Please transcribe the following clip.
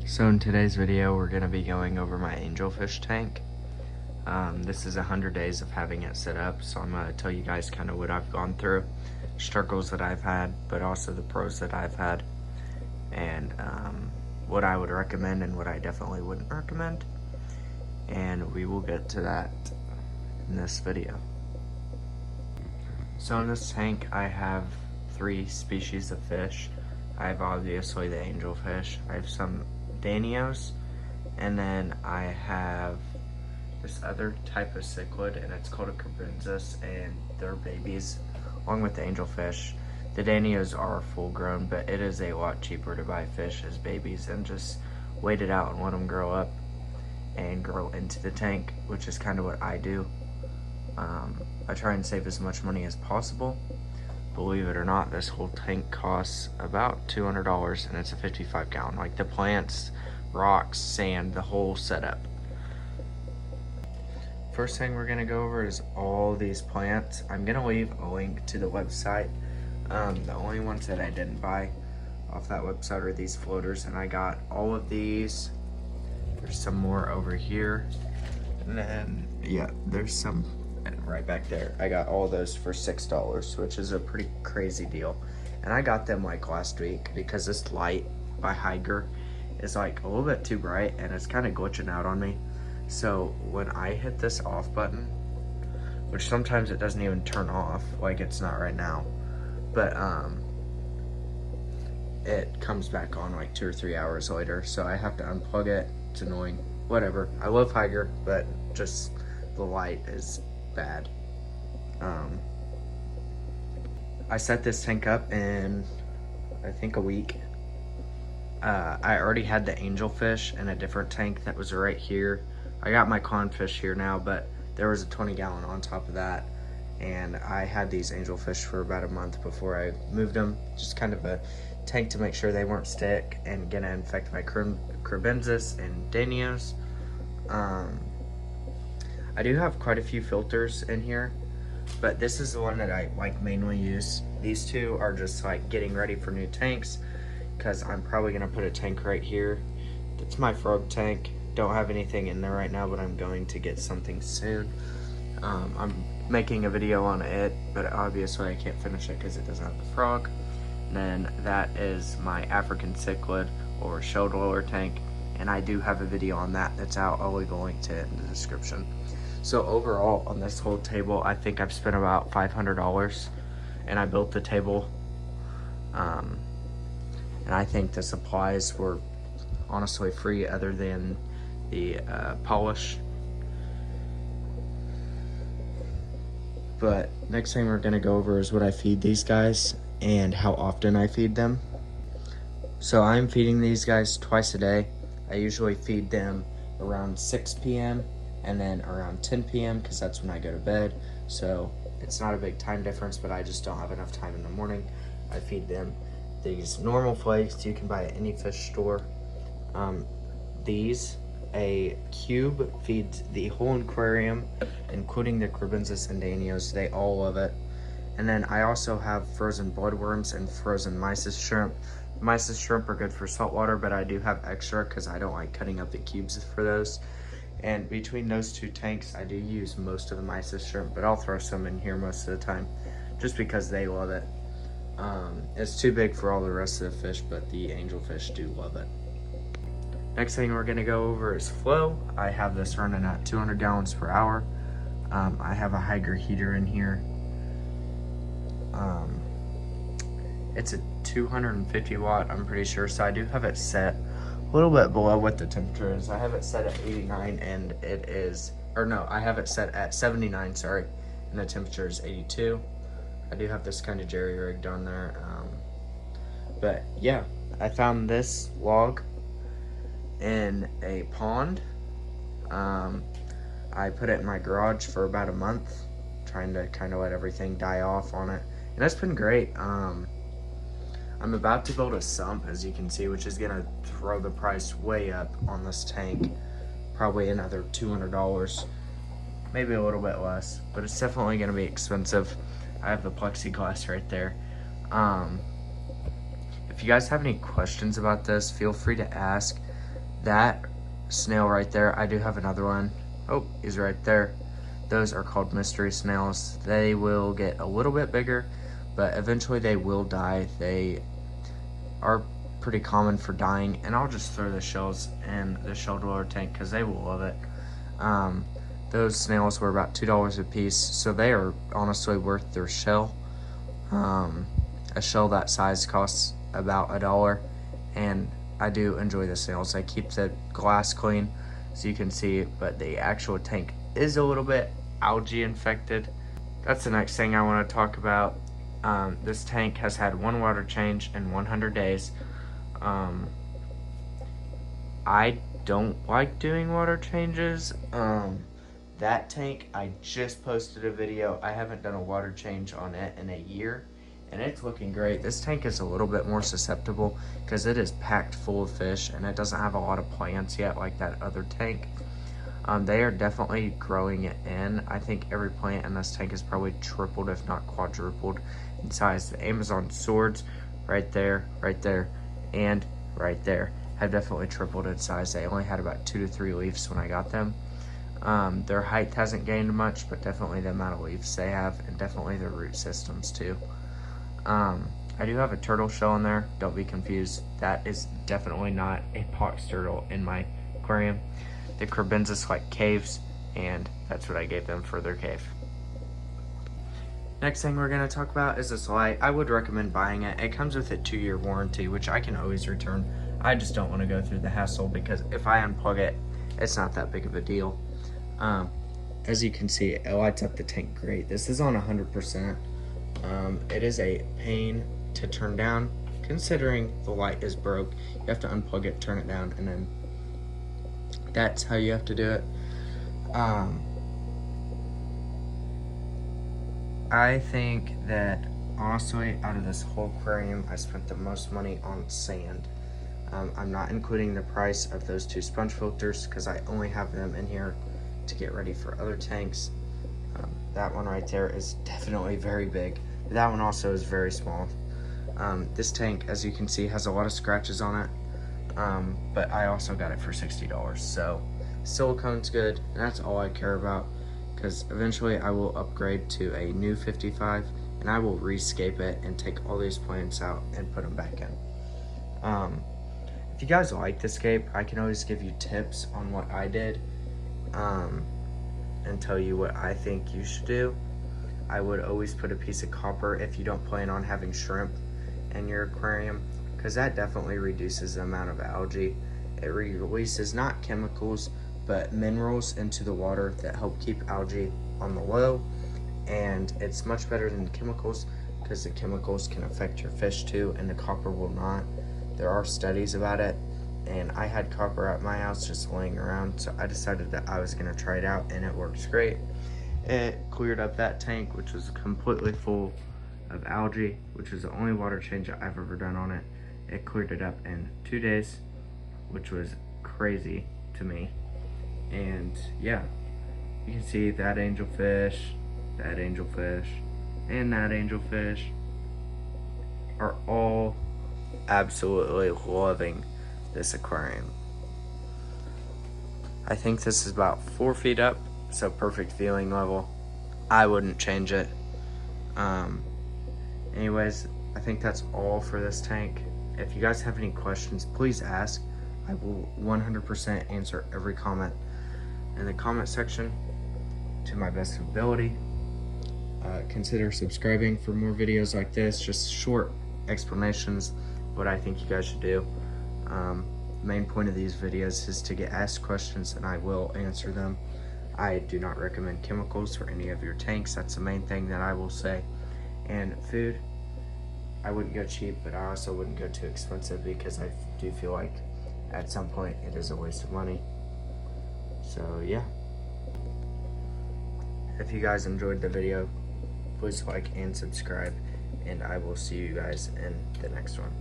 So in today's video, we're going to be going over my Angelfish tank. This is 100 days of having it set up, so I'm going to tell you guys kind of what I've gone through, struggles that I've had, but also the pros that I've had, and what I would recommend and what I definitely wouldn't recommend. And we will get to that in this video. So in this tank, I have 3 species of fish. I have obviously the angelfish, I have some Danios, and then I have this other type of cichlid, and it's called a Carbensis, and they're babies along with the angelfish. The Danios are full grown, but it is a lot cheaper to buy fish as babies and just wait it out and let them grow up and grow into the tank, which is kind of what I do. I try and save as much money as possible. Believe it or not, this whole tank costs about $200, and it's a 55 gallon. Like the plants, rocks, sand, the whole setup. First thing we're gonna go over is all these plants. I'm gonna leave a link to the website. The only ones that I didn't buy off that website are these floaters, and I got all of these. There's some more over here, and then yeah, there's some right back there. I got all those for $6, which is a pretty crazy deal. And I got them like last week because this light by Higer is like a little bit too bright and it's kind of glitching out on me. So when I hit this off button, which sometimes it doesn't even turn off, like it's not right now, but it comes back on like 2 or 3 hours later, so I have to unplug it. It's annoying. Whatever. I love Higer, but just the light is bad. I set this tank up in I think a week. I already had the angelfish in a different tank that was right here. I got my clownfish here now, but there was a 20 gallon on top of that, and I had these angelfish for about a month before I moved them. Just kind of a tank to make sure they weren't sick and gonna infect my Carbensis and Danios. I do have quite a few filters in here, but this is the one that I like mainly use. These two are just like getting ready for new tanks, because I'm probably gonna put a tank right here. That's my frog tank. Don't have anything in there right now, but I'm going to get something soon. I'm making a video on it, but obviously I can't finish it because it doesn't have the frog. And then that is my African cichlid or shell dweller tank, and I do have a video on that that's out. I'll leave a link to it in the description. So overall on this whole table, I think I've spent about $500, and I built the table. And I think the supplies were honestly free other than the polish. But next thing we're gonna go over is what I feed these guys and how often I feed them. So I'm feeding these guys twice a day. I usually feed them around 6 p.m. and then around 10 p.m. because that's when I go to bed. So it's not a big time difference, but I just don't have enough time in the morning. I feed them these normal flakes you can buy at any fish store. A cube feeds the whole aquarium, including the Carbensis and Danios. They all love it. And then I also have frozen bloodworms and frozen mysis shrimp. Mysis shrimp are good for saltwater, but I do have extra because I don't like cutting up the cubes for those. And between those 2 tanks, I do use most of the mysis shrimp, but I'll throw some in here most of the time just because they love it. It's too big for all the rest of the fish, but the angelfish do love it. Next thing we're gonna go over is flow. I have this running at 200 gallons per hour. I have a Higer heater in here. It's a 250 watt, I'm pretty sure, so I do have it set a little bit below what the temperature is. I have it set at 89 and it is, or no, I have it set at 79, sorry, and the temperature is 82. I do have this kind of jerry-rigged on there. But yeah, I found this log in a pond. I put it in my garage for about a month, trying to kind of let everything die off on it, and that's been great. I'm about to build a sump, as you can see, which is gonna throw the price way up on this tank, probably another $200, maybe a little bit less, but it's definitely gonna be expensive. I have the plexiglass right there. If you guys have any questions about this, feel free to ask. that snail right there, I do have another one. Oh, he's right there. Those are called mystery snails. They will get a little bit bigger, but eventually they will die. They are pretty common for dying, and I'll just throw the shells in the shell dweller tank because they will love it. Those snails were about $2 a piece, so they are honestly worth their shell. A shell that size costs about $1, and I do enjoy the snails. They keep the glass clean, so you can see, but the actual tank is a little bit algae infected. That's the next thing I want to talk about. This tank has had one water change in 100 days. I don't like doing water changes. That tank, I just posted a video. I haven't done a water change on it in a year, and it's looking great. This tank is a little bit more susceptible because it is packed full of fish, and it doesn't have a lot of plants yet like that other tank. They are definitely growing it in. I think every plant in this tank is probably tripled, if not quadrupled in size. The Amazon swords, right there, and right there, have definitely tripled in size. They only had about 2 to 3 leaves when I got them. Their height hasn't gained much, but definitely the amount of leaves they have, and definitely their root systems too. I do have a turtle shell in there. Don't be confused. That is definitely not a pox turtle in my aquarium. The crebensis like caves, and that's what I gave them for their cave. Next thing we're going to talk about is this light. I would recommend buying it. It comes with a 2-year warranty, which I can always return. I just don't want to go through the hassle because if I unplug it, it's not that big of a deal. As you can see, it lights up the tank great. This is on 100%. It is a pain to turn down considering the light is broke. You have to unplug it, turn it down, and then that's how you have to do it. I think that honestly, out of this whole aquarium, I spent the most money on sand. I'm not including the price of those 2 sponge filters because I only have them in here to get ready for other tanks. That one right there is definitely very big. That one also is very small. This tank, as you can see, has a lot of scratches on it, but I also got it for $60. So silicone's good, and that's all I care about, because eventually I will upgrade to a new 55, and I will rescape it and take all these plants out and put them back in. If you guys like the scape, I can always give you tips on what I did, and tell you what I think you should do. I would always put a piece of copper if you don't plan on having shrimp in your aquarium, because that definitely reduces the amount of algae. It releases not chemicals but minerals into the water that help keep algae on the low, and it's much better than chemicals because the chemicals can affect your fish too, and the copper will not. There are studies about it, and I had copper at my house just laying around, so I decided that I was going to try it out, and it works great. It cleared up that tank, which was completely full of algae, which is the only water change I've ever done on it. It cleared it up in 2 days, which was crazy to me. And yeah, you can see that angelfish, and that angelfish are all absolutely loving this aquarium. I think this is about 4 feet up, so perfect viewing level. I wouldn't change it. Anyways, I think that's all for this tank. If you guys have any questions, please ask. I will 100% answer every comment in the comment section to my best ability. Consider subscribing for more videos like this, just short explanations what I think you guys should do. The main point of these videos is to get asked questions, and I will answer them. I do not recommend chemicals for any of your tanks. That's the main thing that I will say. And food, I wouldn't go cheap, but I also wouldn't go too expensive, because I do feel like at some point it is a waste of money. So yeah, if you guys enjoyed the video, please like and subscribe, and I will see you guys in the next one.